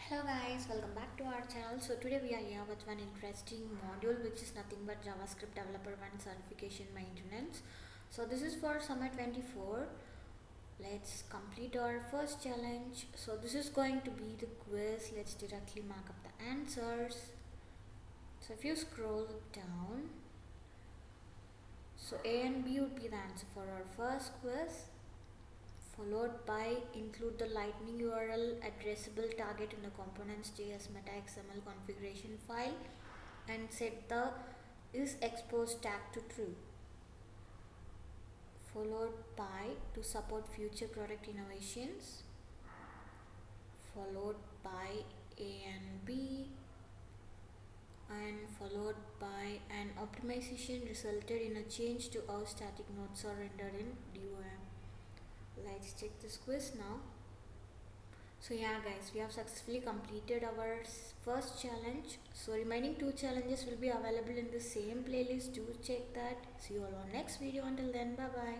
Hello guys, welcome back to our channel. So today we are here with one interesting module which is nothing but JavaScript Developer 1 Certification Maintenance. So this is for Summer 24. Let's complete our first challenge. So this is going to be the quiz. Let's directly mark up the answers. So if you scroll down, so A and B would be the answer for our first quiz, followed by include the lightning URL addressable target in the components.js meta XML configuration file and set the is exposed tag to true, followed by to support future product innovations, followed by A and B, and followed by an optimization resulted in a change to how static nodes are rendered in DOM. Let's check this quiz now. So yeah guys, we have successfully completed our first challenge. So remaining two challenges will be available in the same playlist. Do check that. See you all on next video. Until then, bye bye.